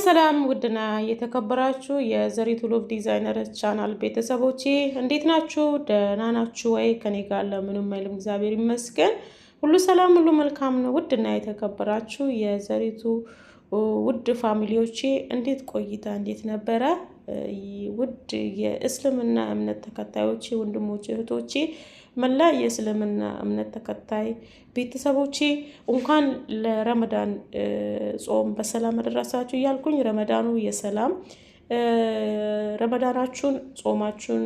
ሰላም ውድና የተከበራችሁ የዘሪቱ ሎቭ ዲዛይነር ቻናል ቤተሰቦቼ እንዴት ናችሁ? ደህና ናችሁ ወይ? ከኔ ጋር ለምንም አይልም እግዚአብሔር ይመስገን። ሁሉ ሰላም፣ ሁሉ መልካም ነው። ውድና የተከበራችሁ የዘሪቱ ውድ ፋሚሊዎቼ እንዴት ቆይታ እንዴት ነበረ? ውድ የእስልምና እምነት ተከታዮቼ ወንድሞቼ እህቶቼ መላ የእስልምና እምነት ተከታይ ቤተሰቦቼ እንኳን ለረመዳን ጾም በሰላም አደረሳችሁ እያልኩኝ ረመዳኑ የሰላም ረመዳናችሁን ጾማችሁን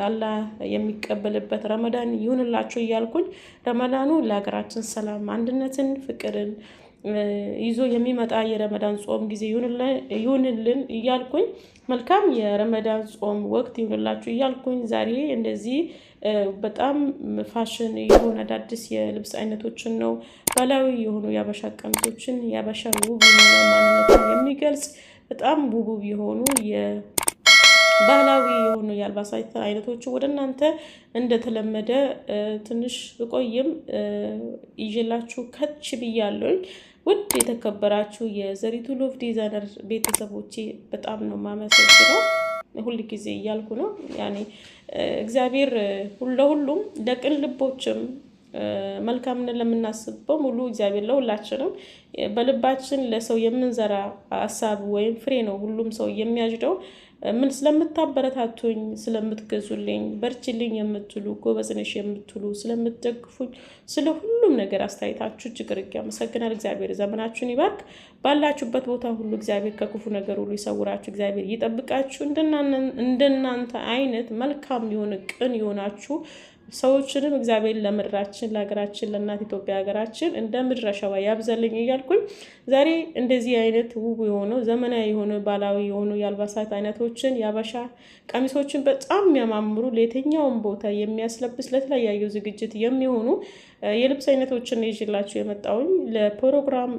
አላህ የሚቀበልበት ረመዳን ይሁንላችሁ እያልኩኝ ረመዳኑ ለሀገራችን ሰላም፣ አንድነትን፣ ፍቅርን ይዞ የሚመጣ የረመዳን ጾም ጊዜ ይሁንልን እያልኩኝ መልካም የረመዳን ጾም ወቅት ይሁንላችሁ እያልኩኝ ዛሬ እንደዚህ በጣም ፋሽን የሆነ አዳዲስ የልብስ አይነቶችን ነው ባህላዊ የሆኑ የአበሻ ቀሚሶችን የአበሻ ውብ የሆነ ማንነትን የሚገልጽ በጣም ውብ የሆኑ ባህላዊ የሆኑ የአልባሳት አይነቶች ወደ እናንተ እንደተለመደ ትንሽ ብቆይም ይዤላችሁ ከች ብያለሁኝ። ውድ የተከበራችሁ የዘሪቱ ሎቭ ዲዛይነር ቤተሰቦቼ በጣም ነው ማመሰግነው። ሁል ጊዜ እያልኩ ነው ያኔ እግዚአብሔር ለሁሉም ለቅን ልቦችም መልካምን ለምናስበው ሙሉ እግዚአብሔር ለሁላችንም በልባችን ለሰው የምንዘራ ሀሳብ ወይም ፍሬ ነው ሁሉም ሰው የሚያጅደው። ምን ስለምታበረታቱኝ፣ ስለምትገዙልኝ፣ በርችልኝ የምትሉ ጎበዝ ነሽ የምትሉ ስለምትደግፉኝ፣ ስለ ሁሉም ነገር አስተያየታችሁ እጅግ አድርጌ አመሰግናለሁ። እግዚአብሔር ዘመናችሁን ይባርክ። ባላችሁበት ቦታ ሁሉ እግዚአብሔር ከክፉ ነገር ሁሉ ይሰውራችሁ፣ እግዚአብሔር ይጠብቃችሁ። እንደናንተ አይነት መልካም የሆነ ቅን የሆናችሁ ሰዎችንም እግዚአብሔር ለምድራችን ለሀገራችን ለእናት ኢትዮጵያ ሀገራችን እንደ ምድረ ሸዋ ያብዛልኝ እያልኩኝ ዛሬ እንደዚህ አይነት ውብ የሆኑ ዘመናዊ የሆኑ ባህላዊ የሆኑ የአልባሳት አይነቶችን የአበሻ ቀሚሶችን በጣም የሚያማምሩ ለየትኛውም ቦታ የሚያስለብስ ለተለያዩ ዝግጅት የሚሆኑ የልብስ አይነቶችን ይዤላችሁ የመጣሁኝ። ለፕሮግራም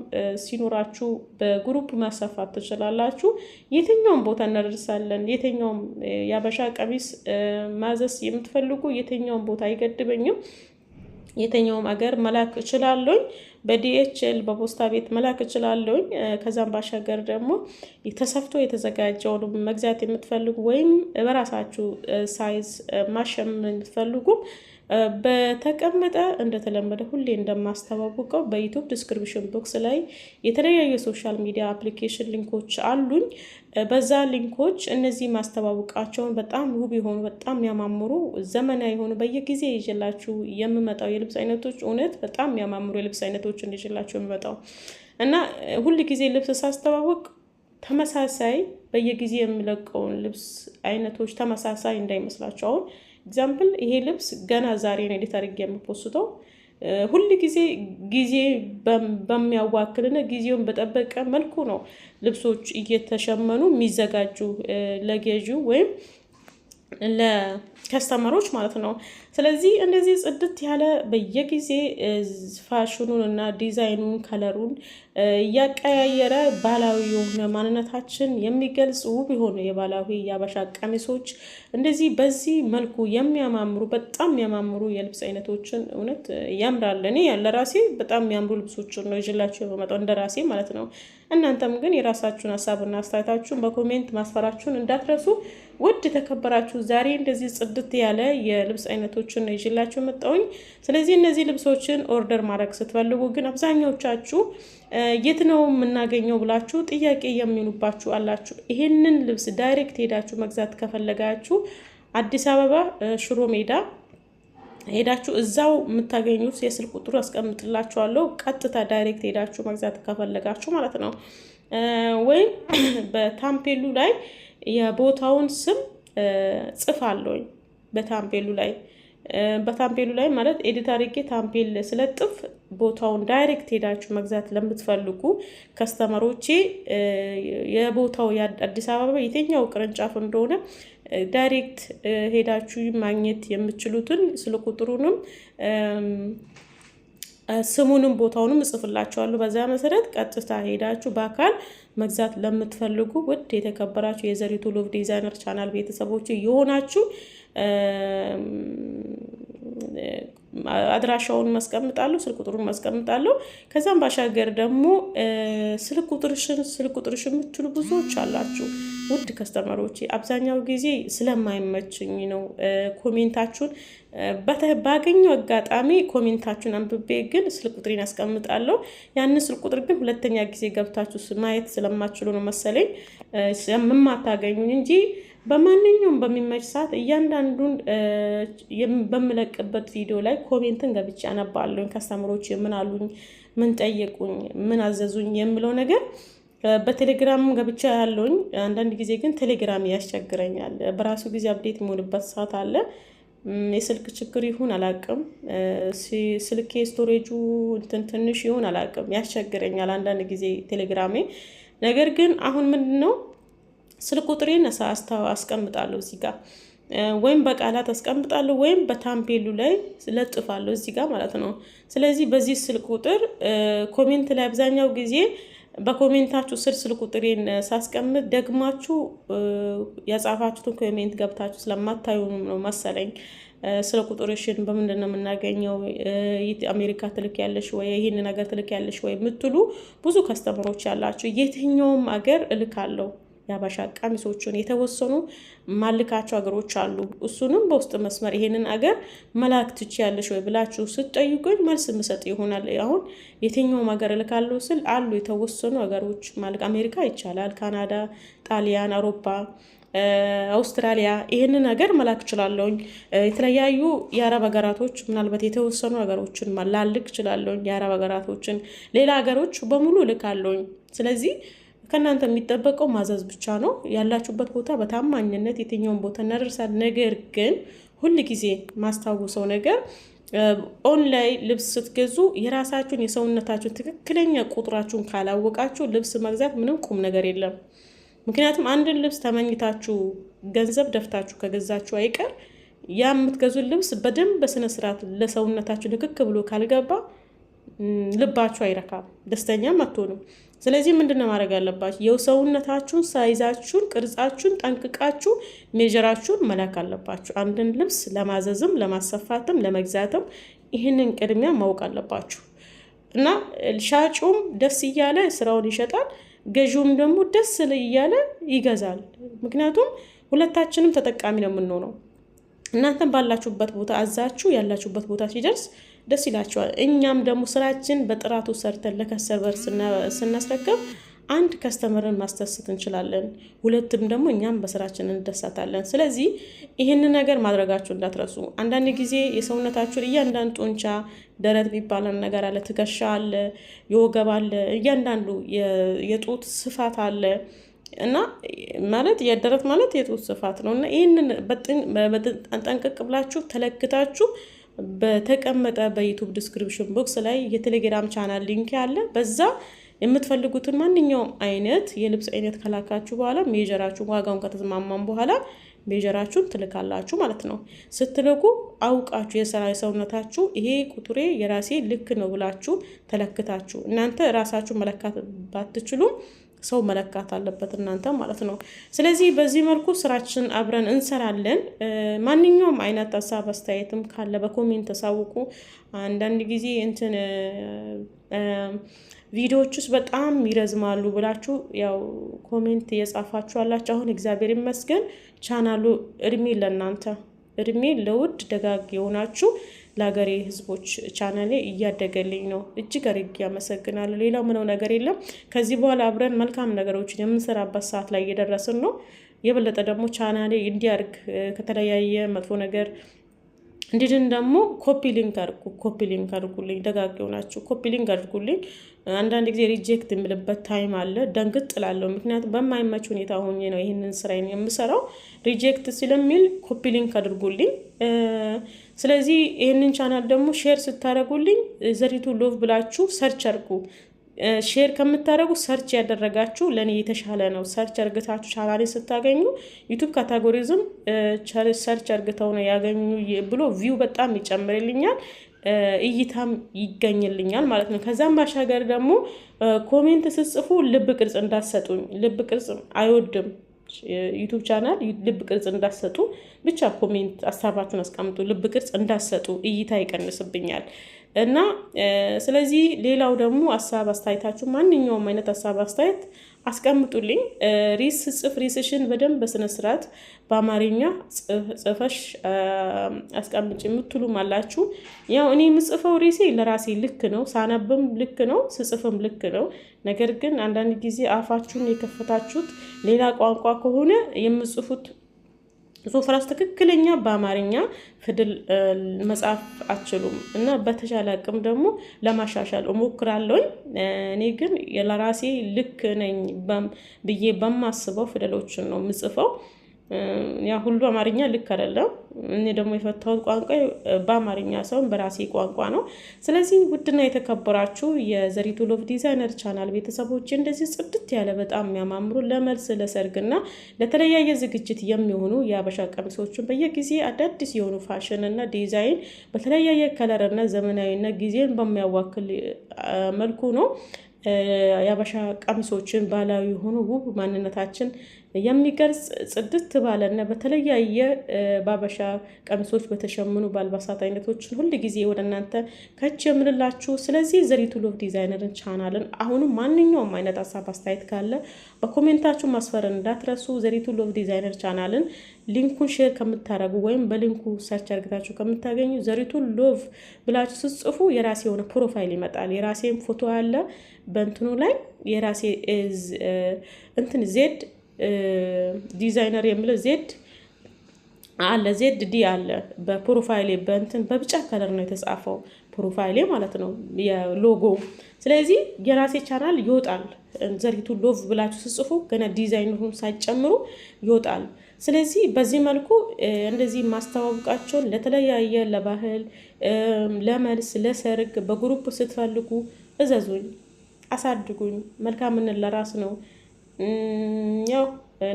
ሲኖራችሁ በግሩፕ ማሰፋት ትችላላችሁ። የትኛውም ቦታ እናደርሳለን። የትኛውም የአበሻ ቀሚስ ማዘዝ የምትፈልጉ የትኛውም ቦታ አይገድበኝም። የትኛውም ሀገር መላክ እችላለሁኝ። በዲኤችኤል በፖስታ ቤት መላክ እችላለሁኝ። ከዛም ባሻገር ደግሞ ተሰፍቶ የተዘጋጀውን መግዛት የምትፈልጉ ወይም በራሳችሁ ሳይዝ ማሸመን የምትፈልጉ በተቀመጠ እንደተለመደ ሁሌ እንደማስተዋውቀው በዩቲዩብ ዲስክሪፕሽን ቦክስ ላይ የተለያዩ የሶሻል ሚዲያ አፕሊኬሽን ሊንኮች አሉኝ። በዛ ሊንኮች እነዚህ ማስተዋወቃቸውን በጣም ውብ የሆኑ በጣም የሚያማምሩ ዘመናዊ የሆኑ በየጊዜ ይዤላችሁ የምመጣው የልብስ አይነቶች እውነት በጣም የሚያማምሩ የልብስ አይነቶችን ይዤላችሁ የምመጣው እና ሁል ጊዜ ልብስ ሳስተዋወቅ ተመሳሳይ በየጊዜ የሚለቀውን ልብስ አይነቶች ተመሳሳይ እንዳይመስላችሁ። አሁን ኤግዛምፕል ይሄ ልብስ ገና ዛሬ ነው ኤዲት አድርጌ የምፖስተው። ሁል ጊዜ በሚያዋክልና ጊዜውን በጠበቀ መልኩ ነው ልብሶች እየተሸመኑ የሚዘጋጁ ለገዢው ወይም ለከስተመሮች ማለት ነው። ስለዚህ እንደዚህ ጽድት ያለ በየጊዜ ፋሽኑን እና ዲዛይኑን ከለሩን እያቀያየረ ባህላዊ የሆነ ማንነታችን የሚገልጽ ውብ የሆነ የባህላዊ የአበሻ ቀሚሶች እንደዚህ በዚህ መልኩ የሚያማምሩ በጣም የሚያማምሩ የልብስ አይነቶችን እውነት ያምራል። እኔ ለራሴ በጣም የሚያምሩ ልብሶችን ነው ይዤላችሁ የምመጣው እንደራሴ ማለት ነው። እናንተም ግን የራሳችሁን ሀሳብና አስተያየታችሁን በኮሜንት ማስፈራችሁን እንዳትረሱ። ውድ ተከበራችሁ ዛሬ እንደዚህ ጽድት ያለ የልብስ አይነቶችን ነው ይዤላችሁ መጣሁኝ። ስለዚህ እነዚህ ልብሶችን ኦርደር ማድረግ ስትፈልጉ ግን አብዛኛዎቻችሁ የት ነው የምናገኘው ብላችሁ ጥያቄ የሚሆኑባችሁ አላችሁ። ይሄንን ልብስ ዳይሬክት ሄዳችሁ መግዛት ከፈለጋችሁ አዲስ አበባ ሽሮ ሜዳ ሄዳችሁ እዛው የምታገኙት የስልክ ቁጥሩ አስቀምጥላችኋለሁ። ቀጥታ ዳይሬክት ሄዳችሁ መግዛት ከፈለጋችሁ ማለት ነው። ወይም በታምፔሉ ላይ የቦታውን ስም ጽፋለሁኝ። በታምፔሉ ላይ ማለት ኤዲት አድርጌ ታምፔል ስለጥፍ ቦታውን ዳይሬክት ሄዳችሁ መግዛት ለምትፈልጉ ከስተመሮቼ የቦታው አዲስ አበባ የትኛው ቅርንጫፍ እንደሆነ ዳይሬክት ሄዳችሁ ማግኘት የምትችሉትን ስልክ ቁጥሩንም ስሙንም ቦታውንም እጽፍላችኋለሁ። በዛ መሰረት ቀጥታ ሄዳችሁ በአካል መግዛት ለምትፈልጉ ውድ የተከበራችሁ የዘሪቱ ሎቭ ዲዛይነር ቻናል ቤተሰቦች የሆናችሁ አድራሻውን ማስቀምጣለሁ፣ ስልክ ቁጥሩን ማስቀምጣለሁ። ከዛም ባሻገር ደግሞ ስልክ ቁጥርሽን የምትሉ ብዙዎች አላችሁ ውድ ከስተመሮቼ። አብዛኛው ጊዜ ስለማይመችኝ ነው ኮሜንታችሁን ባገኘው አጋጣሚ ኮሜንታችሁን አንብቤ ግን ስልክ ቁጥሬን አስቀምጣለሁ። ያንን ስልክ ቁጥር ግን ሁለተኛ ጊዜ ገብታችሁ ማየት ስለማትችሉ ነው መሰለኝ የማታገኙኝ እንጂ በማንኛውም በሚመች ሰዓት እያንዳንዱን በምለቅበት ቪዲዮ ላይ ኮሜንትን ገብቼ አነባለሁ። ከስተመሮች ምን አሉኝ፣ ምን ጠየቁኝ፣ ምን አዘዙኝ የምለው ነገር በቴሌግራም ገብቼ ያለውኝ። አንዳንድ ጊዜ ግን ቴሌግራም ያስቸግረኛል። በራሱ ጊዜ አፕዴት የሚሆንበት ሰዓት አለ። የስልክ ችግር ይሁን አላቅም፣ ስልኬ ስቶሬጁ ትንሽ ይሁን አላቅም፣ ያስቸግረኛል አንዳንድ ጊዜ ቴሌግራሜ። ነገር ግን አሁን ምንድነው ስልክ ቁጥሬን አስቀምጣለሁ እዚህ ጋር፣ ወይም በቃላት አስቀምጣለሁ ወይም በታምፔሉ ላይ ለጥፋለሁ እዚህ ጋር ማለት ነው። ስለዚህ በዚህ ስልክ ቁጥር ኮሜንት ላይ አብዛኛው ጊዜ በኮሜንታችሁ ስር ስልክ ቁጥሬን ሳስቀምጥ ደግማችሁ ያጻፋችሁትን ኮሜንት ገብታችሁ ስለማታዩ ነው መሰለኝ ስለ ቁጥርሽን በምንድን ነው የምናገኘው፣ አሜሪካ ትልክ ያለሽ ወይ ይሄን ነገር ትልክ ያለሽ ወይ የምትሉ ብዙ ከስተመሮች ያላችሁ። የትኛውም አገር እልካለሁ ያባሻ ቀሚሶቹን የተወሰኑ ማልካቸው አገሮች አሉ። እሱንም በውስጥ መስመር ይሄንን አገር መላክ ትችያለሽ ወይ ብላችሁ ስትጠይቁኝ መልስ ምሰጥ ይሆናል። አሁን የትኛውም አገር እልካለሁ ስል አሉ የተወሰኑ አገሮች ማለት አሜሪካ ይቻላል፣ ካናዳ፣ ጣሊያን፣ አውሮፓ፣ አውስትራሊያ ይሄንን ነገር መላክ እችላለሁ። የተለያዩ የአረብ ሀገራቶች ምናልባት የተወሰኑ ሀገሮችን ላልክ እችላለሁ። የአረብ ሀገራቶችን ሌላ ሀገሮች በሙሉ እልካለሁ። ስለዚህ ከእናንተ የሚጠበቀው ማዘዝ ብቻ ነው። ያላችሁበት ቦታ በታማኝነት የትኛውን ቦታ እናደርሳል። ነገር ግን ሁል ጊዜ ማስታውሰው ነገር ኦንላይን ልብስ ስትገዙ የራሳችሁን የሰውነታችሁን ትክክለኛ ቁጥራችሁን ካላወቃችሁ ልብስ መግዛት ምንም ቁም ነገር የለም። ምክንያቱም አንድን ልብስ ተመኝታችሁ ገንዘብ ደፍታችሁ ከገዛችሁ አይቀር ያ የምትገዙት ልብስ በደንብ በስነ ስርዓት ለሰውነታችሁ ልክክ ብሎ ካልገባ ልባችሁ አይረካም፣ ደስተኛም አትሆኑም። ስለዚህ ምንድነው ማድረግ ያለባችሁ? የሰውነታችሁን ሳይዛችሁን ቅርጻችሁን ጠንቅቃችሁ ሜጀራችሁን መላክ አለባችሁ። አንድን ልብስ ለማዘዝም ለማሰፋትም ለመግዛትም ይህንን ቅድሚያ ማወቅ አለባችሁ። እና ሻጩም ደስ እያለ ስራውን ይሸጣል፣ ገዢውም ደግሞ ደስ እያለ ይገዛል። ምክንያቱም ሁለታችንም ተጠቃሚ ነው የምንሆነው። እናንተም ባላችሁበት ቦታ አዛችሁ ያላችሁበት ቦታ ሲደርስ ደስ ይላችኋል። እኛም ደግሞ ስራችን በጥራቱ ሰርተን ለከስተመር ስናስረክብ አንድ ከስተመርን ማስደሰት እንችላለን፣ ሁለትም ደግሞ እኛም በስራችን እንደሰታለን። ስለዚህ ይህንን ነገር ማድረጋችሁ እንዳትረሱ። አንዳንድ ጊዜ የሰውነታችሁን እያንዳንዱ ጡንቻ ደረት የሚባል ነገር አለ፣ ትከሻ አለ፣ የወገብ አለ፣ እያንዳንዱ የጡት ስፋት አለ እና ማለት የደረት ማለት የጡት ስፋት ነው። እና ይህንን ጠንቅቅ ብላችሁ ተለክታችሁ በተቀመጠ በዩቲዩብ ዲስክሪፕሽን ቦክስ ላይ የቴሌግራም ቻናል ሊንክ ያለ በዛ የምትፈልጉትን ማንኛውም አይነት የልብስ አይነት ከላካችሁ በኋላ ሜጀራችሁን ዋጋውን ከተስማማን በኋላ ሜጀራችሁን ትልካላችሁ ማለት ነው። ስትልኩ አውቃችሁ የሰውነታችሁ ይሄ ቁጥሬ የራሴ ልክ ነው ብላችሁ ተለክታችሁ እናንተ ራሳችሁ መለካት ባትችሉም ሰው መለካት አለበት እናንተ ማለት ነው። ስለዚህ በዚህ መልኩ ስራችን አብረን እንሰራለን። ማንኛውም አይነት ሀሳብ አስተያየትም ካለ በኮሜንት ተሳውቁ። አንዳንድ ጊዜ ቪዲዮዎቹስ በጣም ይረዝማሉ ብላችሁ ያው ኮሜንት እየጻፋችሁ አላችሁ። አሁን እግዚአብሔር ይመስገን ቻናሉ እድሜ ለእናንተ እድሜ ለውድ ደጋግ የሆናችሁ ለሀገሬ ህዝቦች ቻናሌ እያደገልኝ ነው። እጅግ አድርጌ አመሰግናለሁ። ሌላው ምነው ነገር የለም። ከዚህ በኋላ አብረን መልካም ነገሮችን የምንሰራበት ሰዓት ላይ እየደረስን ነው። የበለጠ ደግሞ ቻናሌ እንዲያርግ ከተለያየ መጥፎ ነገር እንዲድን ደግሞ ኮፒ ሊንክ አድርጉልኝ። ደጋግ የሆናችሁ ኮፒ ሊንክ አድርጉልኝ። አንዳንድ ጊዜ ሪጀክት የምልበት ታይም አለ፣ ደንግጥ እላለሁ። ምክንያቱም በማይመች ሁኔታ ሆኜ ነው ይህንን ስራዬን የምሰራው። ሪጀክት ስለሚል ኮፒ ሊንክ አድርጉልኝ። ስለዚህ ይህንን ቻናል ደግሞ ሼር ስታደርጉልኝ ዘሪቱ ሎቭ ብላችሁ ሰርች አድርጉ። ሼር ከምታደርጉ ሰርች ያደረጋችሁ ለኔ የተሻለ ነው። ሰርች አርግታችሁ ቻናሌ ስታገኙ ዩቲዩብ ካታጎሪዝም ሰርች አርግተው ነው ያገኙ ብሎ ቪው በጣም ይጨምርልኛል፣ እይታም ይገኝልኛል ማለት ነው። ከዛም ባሻገር ደግሞ ኮሜንት ስጽፉ ልብ ቅርጽ እንዳትሰጡኝ። ልብ ቅርጽ አይወድም ዩቲዩብ ቻናል ልብ ቅርጽ እንዳሰጡ ብቻ ኮሜንት ሀሳባችሁን አስቀምጡ። ልብ ቅርጽ እንዳሰጡ እይታ ይቀንስብኛል እና ስለዚህ ሌላው ደግሞ ሀሳብ አስተያየታችሁ ማንኛውም አይነት ሀሳብ አስተያየት አስቀምጡልኝ። ሪስ ጽፍ ሪስሽን በደንብ በስነ ስርዓት በአማርኛ ጽፈሽ አስቀምጭ የምትሉም አላችሁ። ያው እኔ የምጽፈው ሪሴ ለራሴ ልክ ነው፣ ሳነብም ልክ ነው፣ ስጽፍም ልክ ነው። ነገር ግን አንዳንድ ጊዜ አፋችሁን የከፈታችሁት ሌላ ቋንቋ ከሆነ የምጽፉት ጽሁፍ ራሱ ትክክለኛ በአማርኛ ፊደል መጻፍ አትችሉም እና በተሻለ አቅም ደግሞ ለማሻሻል እሞክራለሁ። እኔ ግን ለራሴ ልክ ነኝ ብዬ በማስበው ፊደሎችን ነው የምጽፈው። ያ ሁሉ አማርኛ ልክ አይደለም። እኔ ደግሞ የፈታሁት ቋንቋ በአማርኛ ሳይሆን በራሴ ቋንቋ ነው። ስለዚህ ውድና የተከበራችሁ የዘሪቱ ሎቭ ዲዛይነር ቻናል ቤተሰቦች እንደዚህ ጽድት ያለ በጣም የሚያማምሩ ለመልስ ለሰርግና ለተለያየ ዝግጅት የሚሆኑ የአበሻ ቀሚሶችን በየጊዜ አዳዲስ የሆኑ ፋሽን እና ዲዛይን በተለያየ ከለርና ዘመናዊና ጊዜን በሚያዋክል መልኩ ነው የአበሻ ቀሚሶችን ባህላዊ የሆኑ ውብ ማንነታችን የሚገልጽ ጽድት ባለና በተለያየ በአበሻ ቀሚሶች በተሸመኑ በአልባሳት አይነቶችን ሁሉ ጊዜ ወደ እናንተ ከች የምንላችሁ። ስለዚህ ዘሪቱ ሎቭ ዲዛይነርን ቻናልን አሁንም ማንኛውም አይነት ሀሳብ አስተያየት ካለ በኮሜንታችሁ ማስፈር እንዳትረሱ። ዘሪቱ ሎቭ ዲዛይነር ቻናልን ሊንኩን ሼር ከምታደርጉ ወይም በሊንኩ ሰርች አድርጋችሁ ከምታገኙ ዘሪቱ ሎቭ ብላችሁ ስትጽፉ የራሴ የሆነ ፕሮፋይል ይመጣል። የራሴን ፎቶ አለ በእንትኑ ላይ የራሴ እንትን ዜድ ዲዛይነር የሚለው ዜድ አለ፣ ዜድ ዲ አለ በፕሮፋይሌ በእንትን በብጫ ከለር ነው የተጻፈው ፕሮፋይሌ ማለት ነው የሎጎ። ስለዚህ የራሴ ቻናል ይወጣል። ዘሪቱ ሎቭ ብላችሁ ስጽፉ ገና ዲዛይኑን ሳይጨምሩ ይወጣል። ስለዚህ በዚህ መልኩ እንደዚህ ማስተዋወቃቸውን ለተለያየ ለባህል፣ ለመልስ፣ ለሰርግ በግሩፕ ስትፈልጉ እዘዙኝ፣ አሳድጉኝ። መልካምን ለራስ ነው። ያው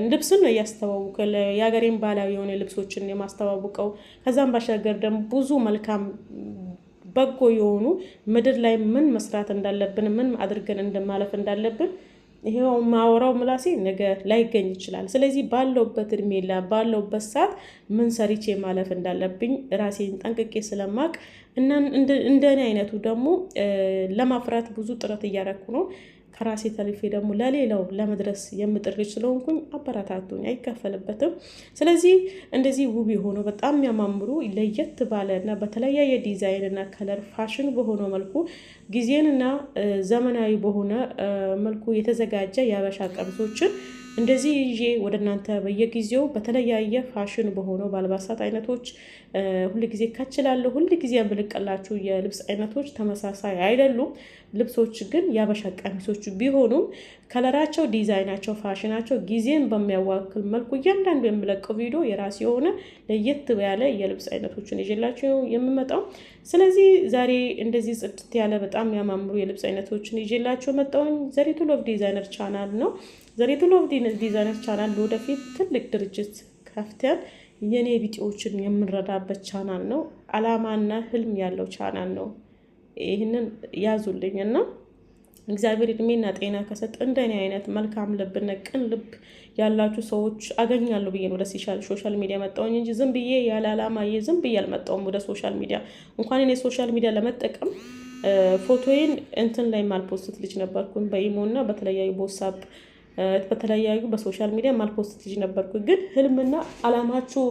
ልብስን ነው እያስተዋወቀ የሀገሬን ባህላዊ የሆነ ልብሶችን የማስተዋወቀው። ከዛም ባሻገር ደግሞ ብዙ መልካም በጎ የሆኑ ምድር ላይ ምን መስራት እንዳለብን ምን አድርገን እንደማለፍ እንዳለብን ይሄው ማወራው ምላሴ ነገ ላይገኝ ይችላል። ስለዚህ ባለውበት እድሜ ላይ ባለውበት ሰዓት ምን ሰርቼ ማለፍ እንዳለብኝ ራሴን ጠንቅቄ ስለማቅ እና እንደኔ አይነቱ ደግሞ ለማፍራት ብዙ ጥረት እያደረኩ ነው። ከራሴ ተልፌ ደግሞ ለሌላው ለመድረስ የምጥር ስለሆንኩኝ አበረታቱኝ፣ አይከፈልበትም። ስለዚህ እንደዚህ ውብ የሆኑ በጣም የሚያማምሩ ለየት ባለና በተለያየ ዲዛይንና ከለር ፋሽን በሆነ መልኩ ጊዜንና ዘመናዊ በሆነ መልኩ የተዘጋጀ የአበሻ ቀሚሶችን እንደዚህ ይዤ ወደ እናንተ በየጊዜው በተለያየ ፋሽን በሆነው በአልባሳት አይነቶች ሁሉ ጊዜ ካችላለሁ። ሁሉ ጊዜ ያምልቀላችሁ የልብስ አይነቶች ተመሳሳይ አይደሉም። ልብሶች ግን የአበሻ ቀሚሶች ቢሆኑም ከለራቸው፣ ዲዛይናቸው፣ ፋሽናቸው ጊዜን በሚያዋክል መልኩ እያንዳንዱ የምለቀው ቪዲዮ የራሴ የሆነ ለየት ያለ የልብስ አይነቶችን ይዤላችሁ የምመጣው። ስለዚህ ዛሬ እንደዚህ ጽድት ያለ በጣም የሚያማምሩ የልብስ አይነቶችን ይዤላችሁ መጣሁኝ። ዘሪቱ ሎቭ ዲዛይነር ቻናል ነው። ዘሪቱ ሎቭ ዲዛይነር ቻናል ወደፊት ትልቅ ድርጅት ከፍተን የኔ ቢጤዎችን የምንረዳበት ቻናል ነው። አላማና ህልም ያለው ቻናል ነው። ይህንን ያዙልኝ እና እግዚአብሔር እድሜና ጤና ከሰጥ እንደኔ አይነት መልካም ልብና ቅን ልብ ያላችሁ ሰዎች አገኛለሁ ብዬ ወደ ሶሻል ሚዲያ መጣሁኝ እንጂ ዝም ብዬ ያለ አላማ ዝም ብዬ አልመጣሁም ወደ ሶሻል ሚዲያ። እንኳን እኔ ሶሻል ሚዲያ ለመጠቀም ፎቶዬን እንትን ላይ ማልፖስት ልጅ ነበርኩኝ በኢሞና በተለያዩ በዋትስአፕ በተለያዩ በሶሻል ሚዲያ ማልፖስት ልጅ ነበርኩ። ግን ህልምና አላማችሁ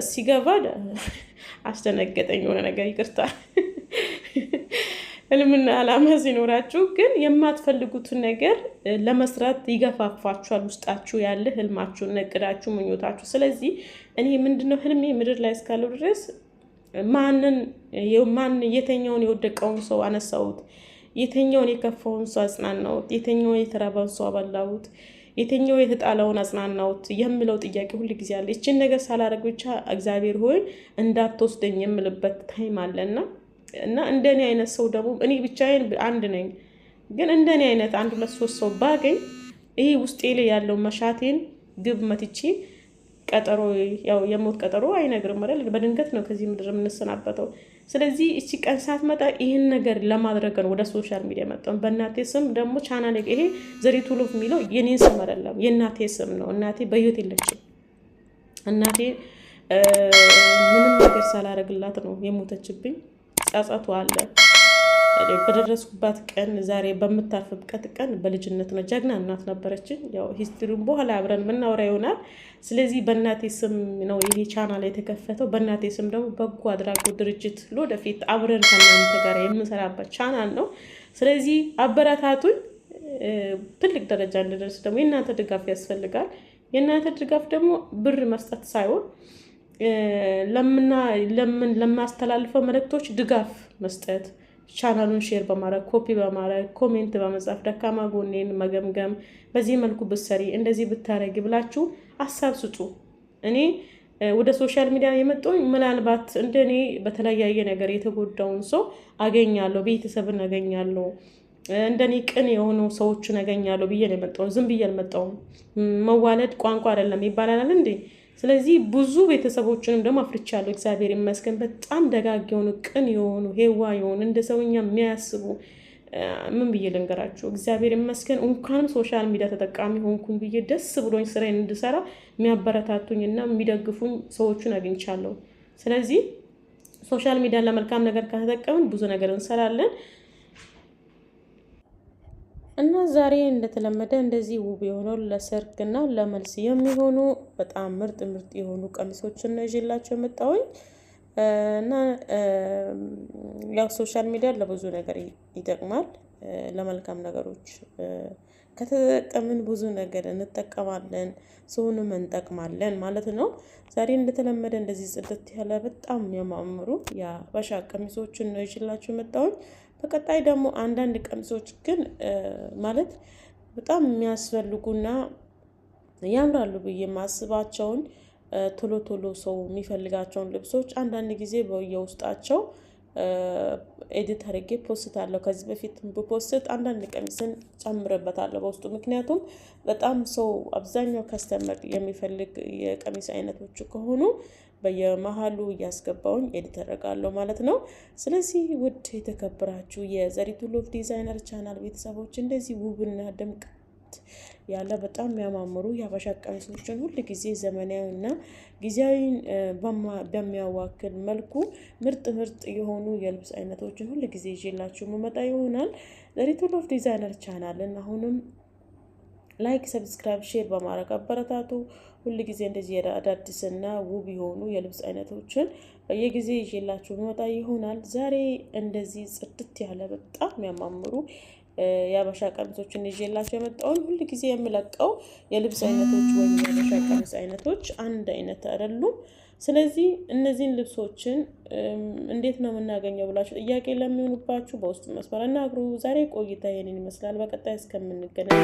ሲገባ አስደነገጠኝ የሆነ ነገር፣ ይቅርታ። ህልምና አላማ ሲኖራችሁ ግን የማትፈልጉትን ነገር ለመስራት ይገፋፋችኋል። ውስጣችሁ ያለ ህልማችሁ፣ እቅዳችሁ፣ ምኞታችሁ። ስለዚህ እኔ ምንድነው ህልሜ ምድር ላይ እስካለው ድረስ የተኛውን የወደቀውን ሰው አነሳሁት፣ የተኛውን የከፋውን ሰው አጽናናሁት፣ የተኛውን የተራበውን ሰው አበላሁት፣ የተኛው የተጣለውን አጽናናሁት የሚለው ጥያቄ ሁሉ ጊዜ አለ። እቺን ነገር ሳላረግ ብቻ እግዚአብሔር ሆይ እንዳትወስደኝ የምልበት ታይም አለና እና እንደኔ አይነት ሰው ደግሞ እኔ ብቻዬን አንድ ነኝ፣ ግን እንደኔ አይነት አንድ ሁለት ሶስት ሰው ባገኝ ይሄ ውስጤ ላይ ያለው መሻቴን ግብ መትቼ ቀጠሮ ያው የሞት ቀጠሮ አይነግርም አይደል? በድንገት ነው ከዚህ ምድር የምንሰናበተው። ስለዚህ እቺ ቀን ሳትመጣ ይህን ነገር ለማድረግ ነው ወደ ሶሻል ሚዲያ መጣሁ። በእናቴ ስም ደግሞ ቻናል ይሄ ዘሪቱ ሎቭ የሚለው የኔን ስም አይደለም የእናቴ ስም ነው። እናቴ በህይወት የለችም። እናቴ ምንም ነገር ሳላረግላት ነው የሞተችብኝ። ጸጸቱ አለ። በደረስኩባት ቀን ዛሬ በምታርፍበት ቀን በልጅነት ነው። ጀግና እናት ነበረችኝ። ያው ሂስትሪውን በኋላ አብረን ምናወራ ይሆናል። ስለዚህ በእናቴ ስም ነው ይሄ ቻናል የተከፈተው። በእናቴ ስም ደግሞ በጎ አድራጎት ድርጅት ለወደፊት አብረን ከእናንተ ጋር የምንሰራበት ቻናል ነው። ስለዚህ አበረታቱኝ። ትልቅ ደረጃ እንድደርስ ደግሞ የእናንተ ድጋፍ ያስፈልጋል። የእናንተ ድጋፍ ደግሞ ብር መስጠት ሳይሆን ለማስተላልፈው መልእክቶች ድጋፍ መስጠት፣ ቻናሉን ሼር በማድረግ ኮፒ በማድረግ ኮሜንት በመጻፍ ደካማ ጎኔን መገምገም፣ በዚህ መልኩ ብትሰሪ እንደዚህ ብታረጊ ብላችሁ ሀሳብ ስጡ። እኔ ወደ ሶሻል ሚዲያ የመጣሁኝ ምናልባት እንደኔ በተለያየ ነገር የተጎዳውን ሰው አገኛለሁ፣ ቤተሰብን አገኛለሁ፣ እንደኔ ቅን የሆኑ ሰዎችን አገኛለሁ ብዬ ነው የመጣሁት። ዝም ብዬ አልመጣሁም። መዋለድ ቋንቋ አይደለም ይባላል እንዴ? ስለዚህ ብዙ ቤተሰቦችንም ደግሞ አፍርቻለሁ። እግዚአብሔር ይመስገን። በጣም ደጋግ የሆኑ ቅን የሆኑ ሄዋ የሆኑ እንደ ሰውኛ የሚያስቡ ምን ብዬ ልንገራችሁ። እግዚአብሔር ይመስገን። እንኳንም ሶሻል ሚዲያ ተጠቃሚ ሆንኩኝ ብዬ ደስ ብሎኝ ስራዬን እንድሰራ የሚያበረታቱኝና የሚደግፉኝ ሰዎችን አግኝቻለሁ። ስለዚህ ሶሻል ሚዲያ ለመልካም ነገር ከተጠቀምን ብዙ ነገር እንሰራለን። እና ዛሬ እንደተለመደ እንደዚህ ውብ የሆነው ለሰርግና ለመልስ የሚሆኑ በጣም ምርጥ የሆኑ ቀሚሶችን ነው ይዤላችሁ የመጣሁኝ። እና ያው ሶሻል ሚዲያ ለብዙ ነገር ይጠቅማል። ለመልካም ነገሮች ከተጠቀምን ብዙ ነገር እንጠቀማለን፣ ሰውንም እንጠቅማለን ማለት ነው። ዛሬ እንደተለመደ እንደዚህ ጽድት ያለ በጣም የሚያማምሩ የሀበሻ ቀሚሶችን ነው ይዤላችሁ የመጣሁኝ። በቀጣይ ደግሞ አንዳንድ ቀሚሶች ግን ማለት በጣም የሚያስፈልጉና ያምራሉ ብዬ የማስባቸውን ቶሎ ሰው የሚፈልጋቸውን ልብሶች አንዳንድ ጊዜ በየውስጣቸው ኤዲት አድርጌ ፖስት አለው። ከዚህ በፊት በፖስት አንዳንድ ቀሚስን ጨምረበታለሁ በውስጡ። ምክንያቱም በጣም ሰው አብዛኛው ከስተመር የሚፈልግ የቀሚስ አይነቶች ከሆኑ በየመሃሉ እያስገባውኝ ኤዲት አደርጋለሁ ማለት ነው። ስለዚህ ውድ የተከበራችሁ የዘሪቱ ሎቭ ዲዛይነር ቻናል ቤተሰቦች እንደዚህ ውብና ድምቅ ያለ በጣም የሚያማምሩ የሀበሻ ቀሚሶችን ሁል ጊዜ ዘመናዊና ጊዜያዊን በሚያዋክል መልኩ ምርጥ የሆኑ የልብስ አይነቶችን ሁል ጊዜ ይዤላችሁ መመጣ ይሆናል። ዘሪቱ ሎቭ ዲዛይነር ቻናልን አሁንም ላይክ፣ ሰብስክራይብ፣ ሼር በማድረግ አበረታቱ። ሁል ጊዜ እንደዚህ አዳዲስና ውብ የሆኑ የልብስ አይነቶችን በየጊዜ ይዤላችሁ መመጣ ይሆናል። ዛሬ እንደዚህ ጽድት ያለ በጣም የሚያማምሩ የሀበሻ ቀሚሶችን ይዤላችሁ የመጣውን ሁሉ ጊዜ የምለቀው የልብስ አይነቶች ወይም የሀበሻ ቀሚስ አይነቶች አንድ አይነት አይደሉም። ስለዚህ እነዚህን ልብሶችን እንዴት ነው የምናገኘው ብላችሁ ጥያቄ ለሚሆኑባችሁ በውስጥ መስመር አናግሩ። ዛሬ ቆይታ ይሄንን ይመስላል። በቀጣይ እስከምንገናኝ